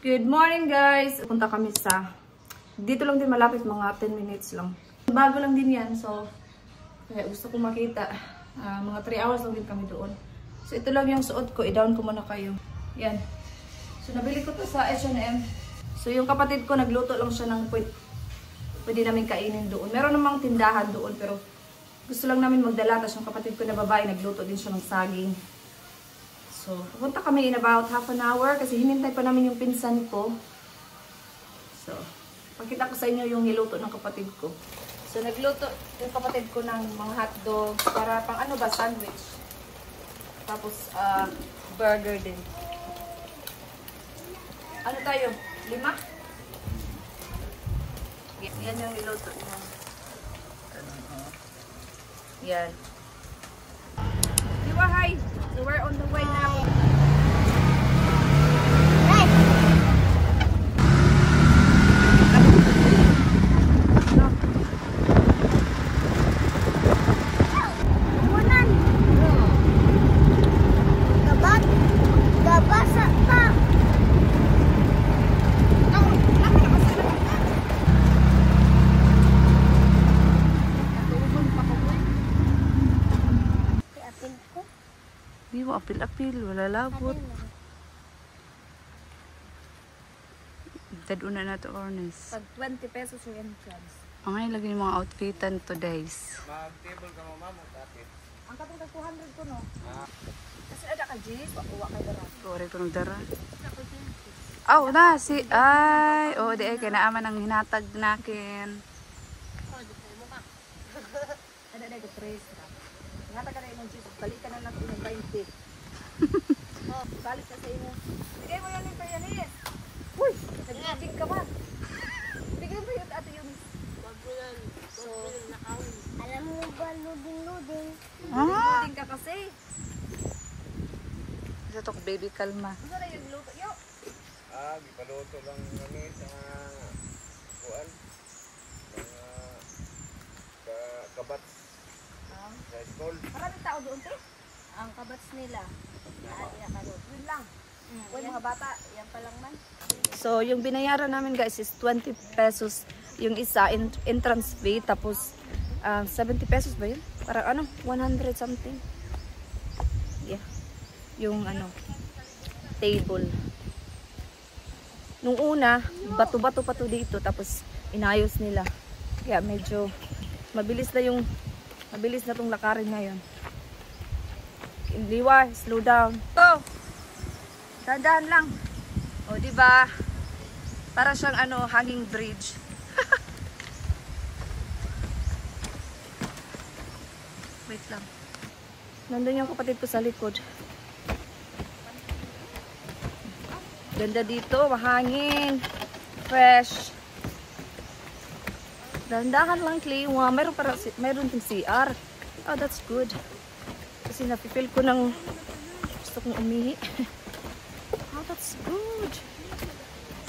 Good morning guys! Punta kami sa, dito lang din malapit, mga 10 minutes lang. Bago lang din yan, so kaya gusto ko makita. Mga 3 hours lang din kami doon. So ito lang yung suot ko, i-down ko muna kayo. Yan. So nabili ko to sa H&M. So yung kapatid ko nagluto lang siya ng pwede namin kainin doon. Meron namang tindahan doon pero gusto lang namin magdala. Tapos yung kapatid ko na babae nagluto din siya ng saging. So, pupunta kami in about half an hour kasi hinintay pa namin yung pinsan ko. So, pakita ko sa inyo yung niluto ng kapatid ko. So, nagluto yung kapatid ko ng mga hotdog para pang ano ba, sandwich. Tapos, burger din. Ano tayo? 5? Yan yung niluto niya. Yan. Diwa, hi! So we're on the way now. Di mo apil-apil, wala labot. Taduna na to, Ornes. Pag 20 pesos yung entrance. Ang ngayon lagi yung mga outfitan to days. Mag-table ka mo, ma'am, kapit. Ang katong 200 ko, no? Kasi ada ka, Jis. Pakuha ka dara. Kuwari ko ng dara. Oh, na, si, ay, oh, di ay, kinaaman ang hinatag nakin. Ada ko, trace ka. Ngata ka na yung Jis. Balik ka na natin yung 20. Balik ka sa inyo. Bigay mo yan yung Payanis. Uy! Nag-loading ka man. Bigay mo yun ate yung... So, alam mo ba loading? loading ka kasi. Isa to, baby, kalma. Ano na yung luto? Yo! Gipaluto lang kami sa kuan. Mga kabats sa school. Maraming tao doon, te? Ang kabats nila. Yun lang. Uy, mga bata, yan pa lang man. So, yung binayaran namin guys is 20 pesos. Yung isa, entrance fee. Tapos, 70 pesos ba yun? Parang ano, 100 something. Yeah. Yung ano, table. Nung una, bato-bato pa to dito. Tapos, inayos nila. Kaya medyo mabilis na tong lakarin ngayon. Liwa, slow down. Go! Dahan-dahan lang. O, diba? Para siyang ano, hanging bridge. Wait lang. Nandun yung kapatid ko sa likod. Ganda dito, mahangin. Fresh. Dahan-dahan lang, Clay. Wow, mayroon ting CR. Oh, that's good. Kasi napipil ko ng gusto kong umihi. Oh, that's good.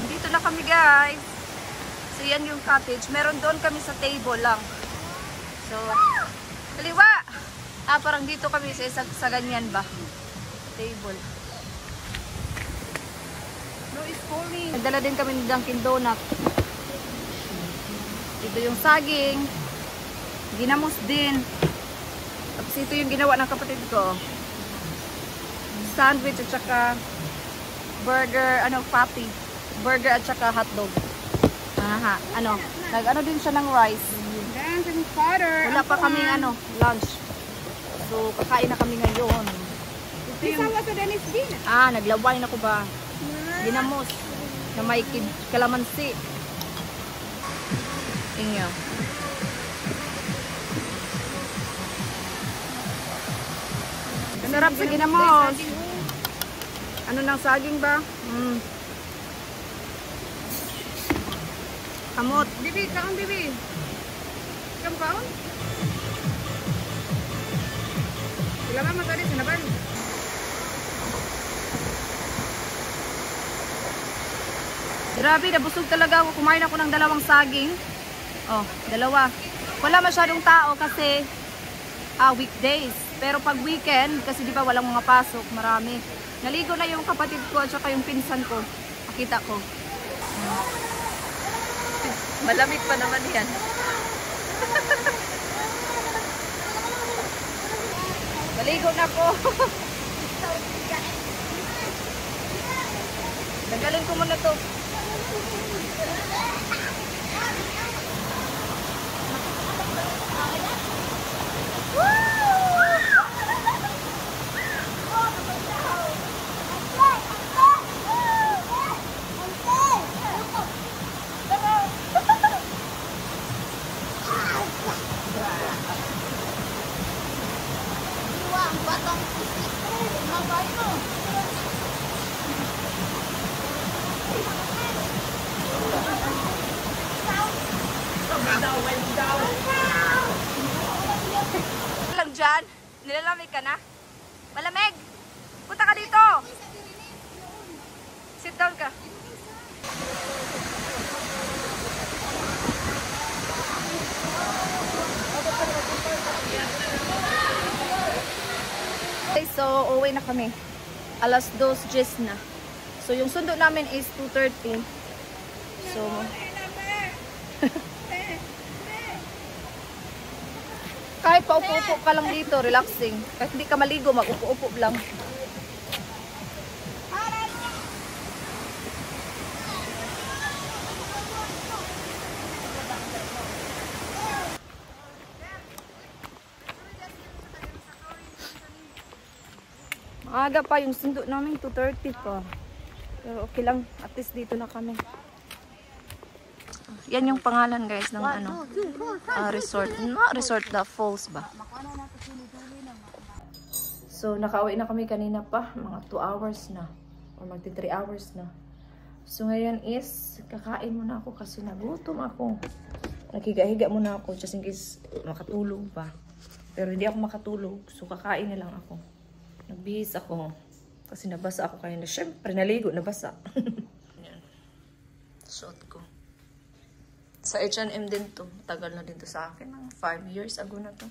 Dito na kami, guys. So, yan yung cottage. Meron doon kami sa table lang. So, kaliwa! Parang dito kami sa ganyan ba? Table. No, it's pouring. Nagdala din kami ng Dunkin Donut. Ito yung saging. Ginamos din. Tapos ito yung ginawa ng kapatid ko. Sandwich at saka burger, patty. Burger at saka hotdog. Nag-ano din siya ng rice. Wala pa kaming lunch. So, kakain na kami ngayon. Ito yung... naglaway na ko ba? Ginamos. Na may kalamansi. Inyo. Sarap sa ginamos. Ano ng saging ba? Kamot. Bibi, kaon bibi. Kaon? Kailangan mo tadi sinaban. Grabe, nabusog talaga ako. Kumain ako ng 2 saging. Oh, 2. Wala masyadong tao kasi weekdays. Pero pag weekend, kasi di ba walang mga pasok, marami. Naligo na yung kapatid ko at saka yung pinsan ko. Pakita ko. Malamig pa naman yan. Maligo na po. Tagalin ko muna to. Lang dyan, nilalamig ka na. Malamig! Punta ka dito! Sit down ka. Okay, so uwi na kami. Alas 2:10 na. So yung sundo namin is 2:30. So kahit paupo-upo ka lang dito, relaxing. Kahit hindi ka maligo, mag-upo-upo lang. Maaga pa yung sundo namin, 2:30 pa. Pero okay lang, at least dito na kami. Yan yung pangalan guys ng ano, resort. Resort na falls ba? So nakauwi na kami kanina pa, mga 2 hours na. O magti 3 hours na. So ngayon is, kakain muna ako kasi nagutom ako. Nakiga-higa muna ako just in case makatulog pa. Pero hindi ako makatulog, so kakain na lang ako. Nagbihis ako kasi nabasa ako kanina. Syempre naligo, nabasa. Yan. Suot ko. Sa H&M din to. Tagal na din to sa akin. 5 years ago na to.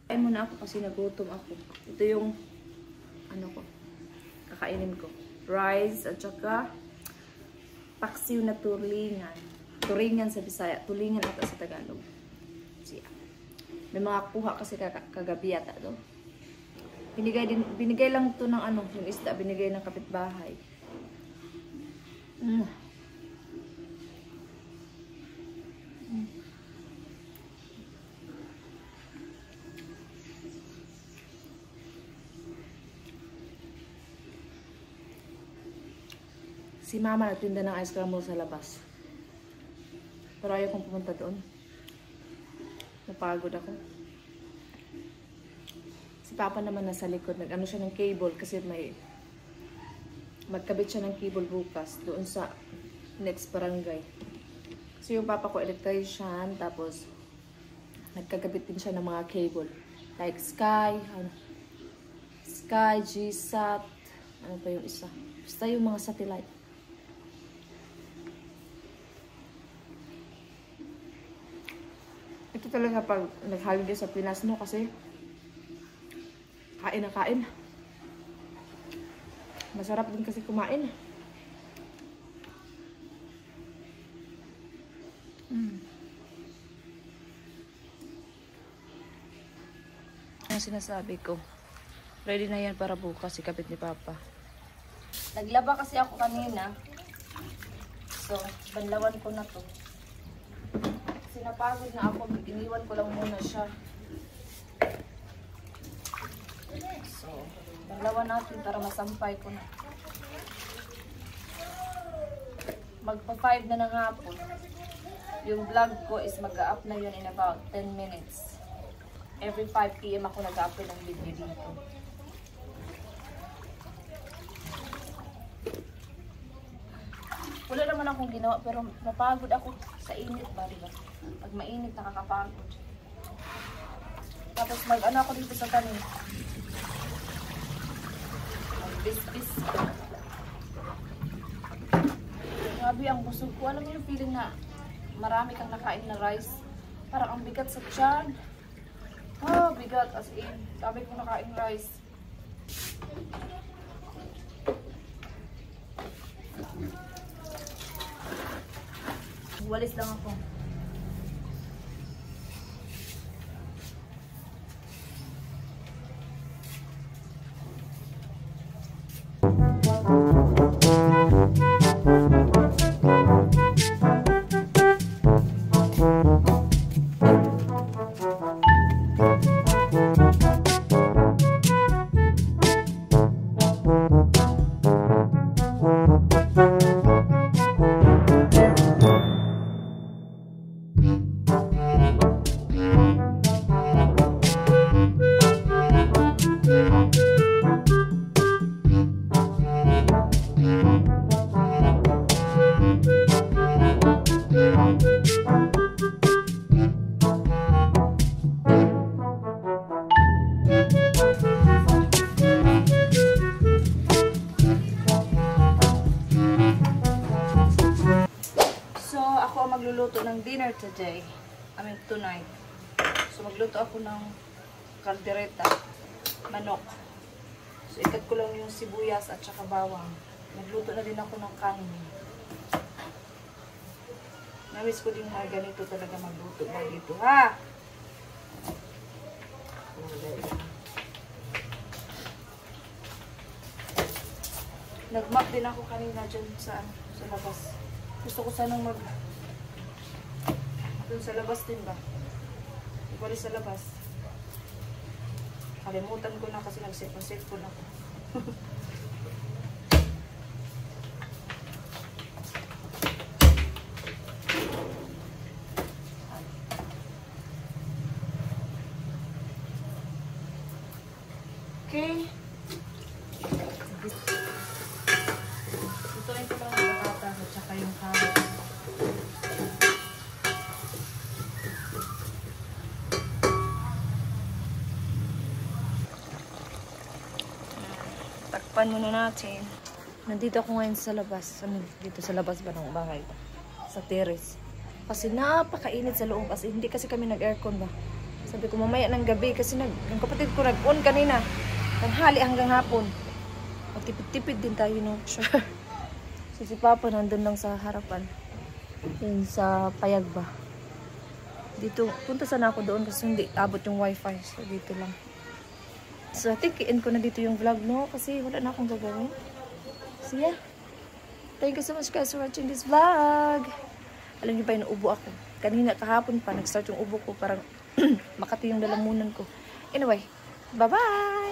Kain muna ako kasi nagutom ako. Ito yung ano ko. Kakainin ko. Rice at saka paksiw na tulingan. Tulingan sa Bisaya. Tulingan ata sa Tagalog. Siya. May mga kuha kasi kagabi yata to. Binigay lang to ng ano. Yung isda. Binigay ng kapitbahay. Si mama nagtinda ng ice cream sa labas. Pero ayaw kong pumunta doon. Napagod ako. Si papa naman nasa likod. Nag-ano siya ng cable kasi may magkabit siya ng cable bukas doon sa next barangay. Kasi yung papa ko electrician, tapos nagkagabit din siya ng mga cable. Like Sky, GSAT, ano pa yung isa? Basta yung mga satellite. Ito talaga pag nag-holiday sa Pinas, no? Kasi kain na kain. Masarap din kasi kumain. Ang sinasabi ko, ready na yan para bukas, ikabit ni Papa. Naglaba kasi ako kanina. So, banlawan ko na to. Sinapagod na ako, iniwan ko lang muna siya. So, banlawan natin para masampay ko na. Magpa 5 na ng hapon. Yung vlog ko is mag-up na yun in about 10 minutes. Every 5 PM ako nag-upload ng video dito. Wala naman akong ginawa pero napagod ako sa init ba, diba? Pag mainit nakakapagod. Tapos mag-ano ako dito sa tanim. Bis-bis. Grabe ang busog ko. Alam mo yung feeling na marami kang nakain na rice. Parang ang bigat sa tiyan. Oh, bigat as in. Sabi ko nakain rice. Walis lang ako. Magluluto ng dinner today. Tonight. So, magluto ako ng kaldereta. Manok. So, ikat ko lang yung sibuyas at saka bawang. Magluto na din ako ng kanin. Namiss ko din na ganito talaga magluto na dito, ha? Nag-map din ako kanina dyan sa labas. Gusto ko sanang doon sa labas din ba? Ibalik sa labas. Kalimutan ko na kasi nag-save ko na ako. Okay. Lutuin ko lang ang patatas at saka yung carrot. Takpan muna natin. Nandito ako ngayon sa labas. Dito sa labas ba ng bahay? Sa terrace. Kasi napakainit sa loob. Kasi hindi kasi kami nag-aircon ba. Sabi ko mamaya ng gabi kasi ang kapatid ko nag-on kanina. Tanghali hanggang hapon. Tipid-tipid din tayo, no? Sure. So, si Papa nandun lang sa harapan. Yun sa payag ba. Dito, punta sana ako doon kasi hindi abot yung wifi. So, dito lang. So, I think i-end ko na dito yung vlog, no? Kasi wala na akong gagawin. So, yeah. Thank you so much guys for watching this vlog. Alam niyo ba, inuubo ako. Kanina, kahapon pa, nag-start yung ubo ko. Parang makati yung lalamunan ko. Anyway, bye-bye!